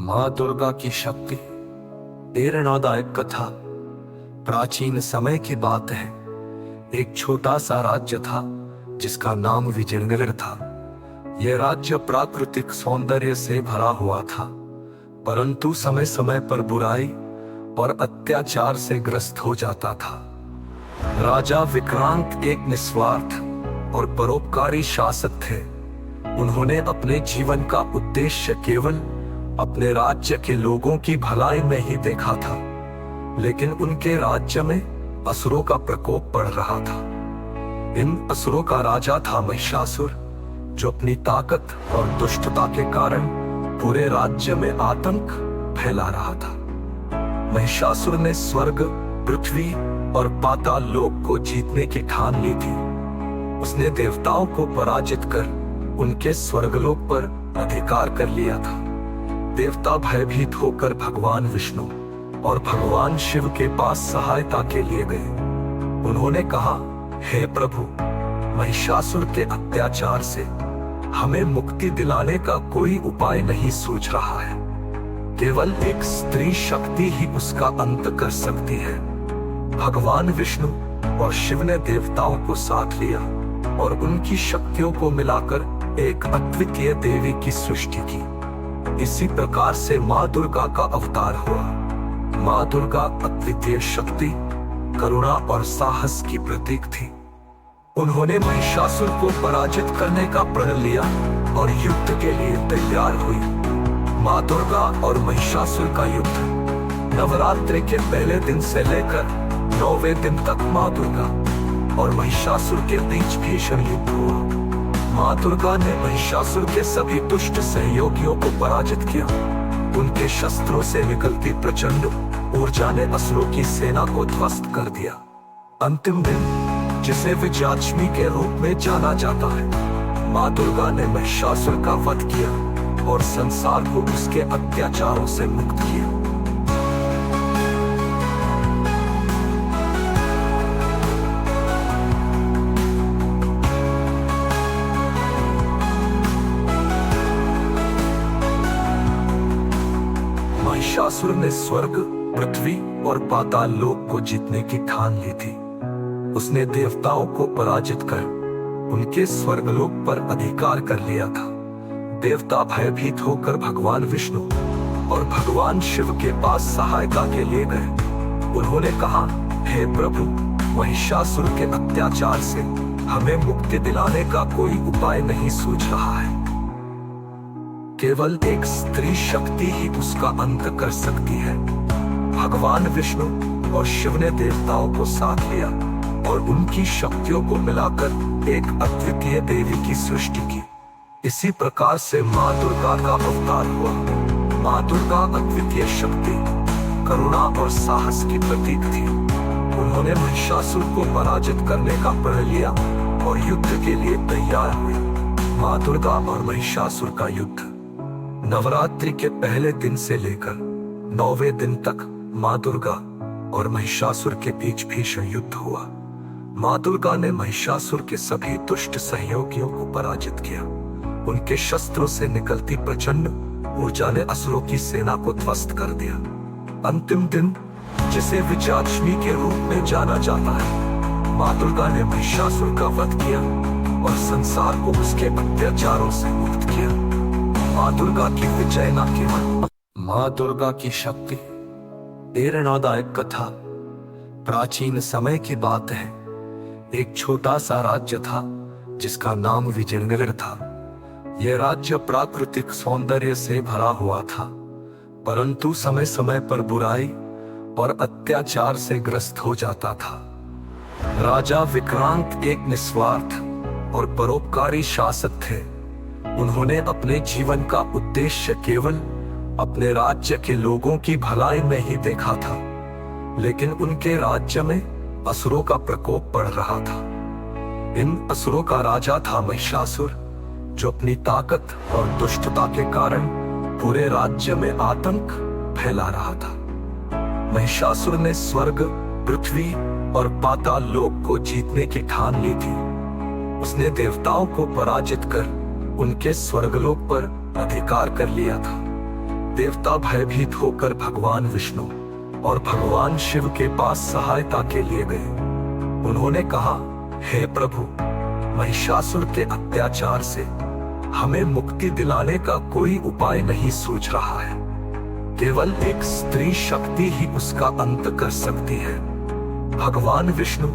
माँ दुर्गा की शक्ति। प्रेरणादायक कथा। प्राचीन समय की बात है। एक छोटा सा राज्य था जिसका नाम विजयनगर था। यह राज्य प्राकृतिक सौंदर्य से भरा हुआ था, परंतु समय समय पर बुराई और अत्याचार से ग्रस्त हो जाता था। राजा विक्रांत एक निस्वार्थ और परोपकारी शासक थे। उन्होंने अपने जीवन का उद्देश्य केवल अपने राज्य के लोगों की भलाई में ही देखा था, लेकिन उनके राज्य में असुरों का प्रकोप बढ़ रहा था। इन असुरों का राजा था महिषासुर, जो अपनी ताकत और दुष्टता के कारण पूरे राज्य में आतंक फैला रहा था। महिषासुर ने स्वर्ग, पृथ्वी और पाताल लोक को जीतने की ठान ली थी। उसने देवताओं को पराजित कर उनके स्वर्गलोक पर अधिकार कर लिया था। देवता भयभीत होकर भगवान विष्णु और भगवान शिव के पास सहायता के लिए गए। उन्होंने कहा, हे प्रभु, महिषासुर के अत्याचार से हमें मुक्ति दिलाने का कोई उपाय नहीं सूझ रहा है। केवल एक स्त्री शक्ति ही उसका अंत कर सकती है। भगवान विष्णु और शिव ने देवताओं को साथ लिया और उनकी शक्तियों को मिलाकर एक अद्वितीय देवी की सृष्टि की। इसी प्रकार से माँ दुर्गा का अवतार हुआ। माँ दुर्गा अद्वितीय शक्ति, करुणा और साहस की प्रतीक थी। उन्होंने महिषासुर को पराजित करने का प्रण लिया और युद्ध के लिए तैयार हुई। माँ दुर्गा और महिषासुर का युद्ध नवरात्रि के पहले दिन से लेकर 9वें दिन तक माँ दुर्गा और महिषासुर के बीच भीषण युद्ध हुआ। माँ दुर्गा ने महिषासुर के सभी दुष्ट सहयोगियों को पराजित किया। उनके शस्त्रों से निकलती प्रचंड ऊर्जा ने असुरों की सेना को ध्वस्त कर दिया। अंतिम दिन, जिसे विजयादशमी के रूप में जाना जाता है, माँ दुर्गा ने महिषासुर का वध किया और संसार को उसके अत्याचारों से मुक्त किया। महिषासुर ने स्वर्ग, पृथ्वी और पाताल लोक को जीतने की ठान ली थी। उसने देवताओं को पराजित कर उनके स्वर्गलोक पर अधिकार कर लिया था। देवता भयभीत होकर भगवान विष्णु और भगवान शिव के पास सहायता के लिए गए। उन्होंने कहा, हे प्रभु, महिषासुर के अत्याचार से हमें मुक्ति दिलाने का कोई उपाय नहीं सूझ रहा है। केवल एक स्त्री शक्ति ही उसका अंत कर सकती है। भगवान विष्णु और शिव ने देवताओं को साथ लिया और उनकी शक्तियों को मिलाकर एक अद्वितीय देवी की सृष्टि की। इसी प्रकार से माँ दुर्गा का अवतार हुआ। माँ दुर्गा अद्वितीय शक्ति, करुणा और साहस की प्रतीक थी। उन्होंने महिषासुर को पराजित करने का प्रण लिया और युद्ध के लिए तैयार हुई। माँ दुर्गा और महिषासुर का युद्ध नवरात्रि के पहले दिन से लेकर 9वें दिन तक माँ दुर्गा और महिषासुर के बीच भीषण युद्ध हुआ। माँ दुर्गा ने महिषासुर के सभी दुष्ट सहयोगियों को पराजित किया। उनके शस्त्रों से निकलती प्रचंड ऊर्जा ने असुरों की सेना को ध्वस्त कर दिया। अंतिम दिन, जिसे विजयादशमी के रूप में जाना जाता है, माँ दुर्गा ने महिषासुर का वध किया और संसार को उसके अत्याचारों से मुक्त किया। माँ दुर्गा की विजय न केवल। माँ दुर्गा की शक्ति। प्रेरणादायक कथा। प्राचीन समय की बात है। एक छोटा सा राज्य था जिसका नाम विजयनगर था। यह राज्य प्राकृतिक सौंदर्य से भरा हुआ था, परंतु समय समय पर बुराई और अत्याचार से ग्रस्त हो जाता था। राजा विक्रांत एक निस्वार्थ और परोपकारी शासक थे। उन्होंने अपने जीवन का उद्देश्य केवल अपने राज्य के लोगों की भलाई में ही देखा था, लेकिन उनके राज्य में असुरों का प्रकोप बढ़ रहा था। इन असुरों का राजा था महिषासुर, जो अपनी ताकत और दुष्टता के कारण पूरे राज्य में आतंक फैला रहा था। महिषासुर ने स्वर्ग, पृथ्वी और पाताल लोक को जीतने की ठान ली थी। उसने देवताओं को पराजित कर उनके स्वर्गलोक पर अधिकार कर लिया था। देवता भयभीत होकर भगवान विष्णु और भगवान शिव के पास सहायता के लिए गए। उन्होंने कहा, हे प्रभु, महिषासुर के अत्याचार से हमें मुक्ति दिलाने का कोई उपाय नहीं सूझ रहा है। केवल एक स्त्री शक्ति ही उसका अंत कर सकती है। भगवान विष्णु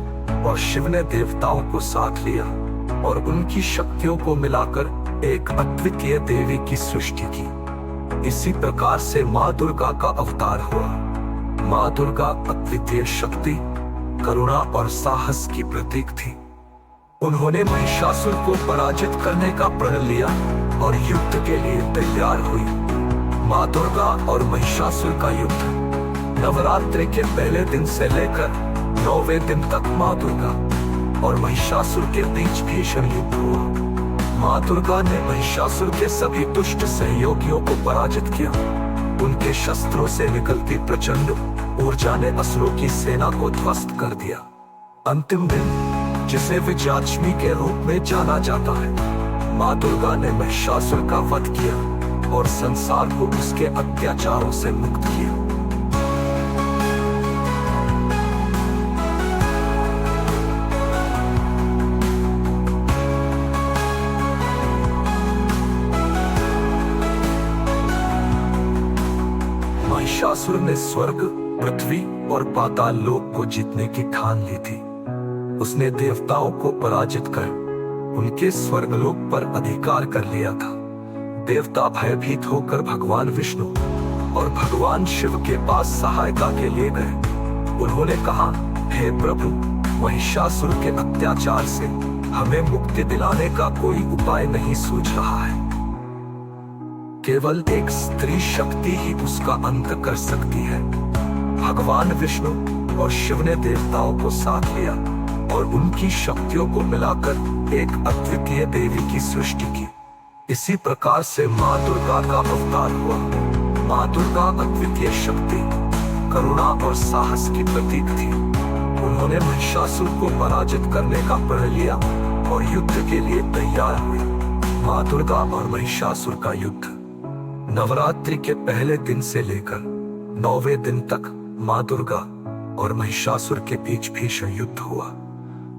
और शिव ने देवताओं को साथ लिया और उनकी शक्तियों को मिलाकर एक अद्वितीय देवी की सृष्टि की। इसी प्रकार से माँ दुर्गा का अवतार हुआ। माँ दुर्गा अद्वितीय शक्ति, करुणा और साहस की प्रतीक थी। उन्होंने महिषासुर को पराजित करने का प्रण लिया और युद्ध के लिए तैयार हुई। माँ दुर्गा और महिषासुर का युद्ध नवरात्रि के पहले दिन से लेकर 9वें दिन तक माँ दुर्गा और महिषासुर के बीच भीषण युद्ध हुआ। माँ दुर्गा ने महिषासुर के सभी दुष्ट सहयोगियों को पराजित किया। उनके शस्त्रों से निकलती प्रचंड ऊर्जा ने असुरों की सेना को ध्वस्त कर दिया। अंतिम दिन, जिसे विजयादशमी के रूप में जाना जाता है, माँ दुर्गा ने महिषासुर का वध किया और संसार को उसके अत्याचारों से मुक्त किया। महिषासुर ने स्वर्ग, पृथ्वी और पाताल लोक को जीतने की ठान ली थी। उसने देवताओं को पराजित कर उनके स्वर्गलोक पर अधिकार कर लिया था। देवता भयभीत होकर भगवान विष्णु और भगवान शिव के पास सहायता के लिए गए। उन्होंने कहा, हे प्रभु, महिषासुर के अत्याचार से हमें मुक्ति दिलाने का कोई उपाय नहीं सूझ रहा है। केवल एक स्त्री शक्ति ही उसका अंत कर सकती है। भगवान विष्णु और शिव ने देवताओं को साथ लिया और उनकी शक्तियों को मिलाकर एक अद्वितीय देवी की सृष्टि की। इसी प्रकार से माँ दुर्गा का अवतार हुआ। माँ दुर्गा अद्वितीय शक्ति, करुणा और साहस की प्रतीक थी। उन्होंने महिषासुर को पराजित करने का प्रण लिया और युद्ध के लिए तैयार हुई। माँ दुर्गा और महिषासुर का युद्ध नवरात्रि के पहले दिन से लेकर 9वें दिन तक माँ दुर्गा और महिषासुर के बीच भीषण युद्ध हुआ।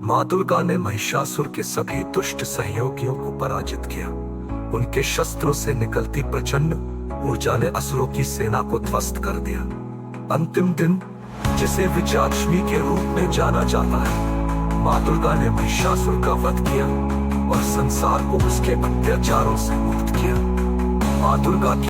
माँ दुर्गा ने महिषासुर के सभी दुष्ट सहयोगियों को पराजित किया। उनके शस्त्रों से निकलती प्रचंड ऊर्जा ने असुरों की सेना को ध्वस्त कर दिया। अंतिम दिन, जिसे विजयादशमी के रूप में जाना जाता है, माँ दुर्गा ने महिषासुर का वध किया और संसार को उसके अत्याचारों से मुक्त किया। माँ दुर्गा